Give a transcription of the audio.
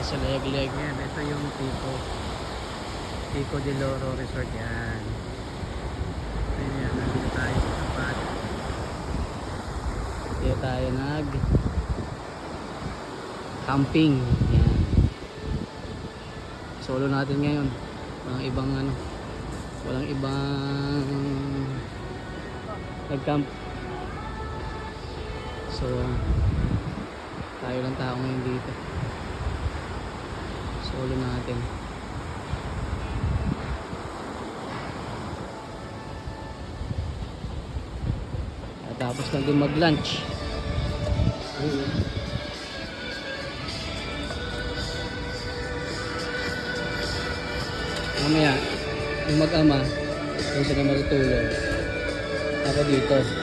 tayo sa leg-leg. Yan, ito yung Pico de Loro Resort. Yan. Ayan, nandito tayo sa tapat. Dito tayo camping. Yan. Solo natin ngayon. Walang ibang nag-camp. So tayo lang tao ngayon dito. Solo natin. At tapos lang din mag-lunch. Mamaya yung mag-ama doon sila matutulog. Ako dito.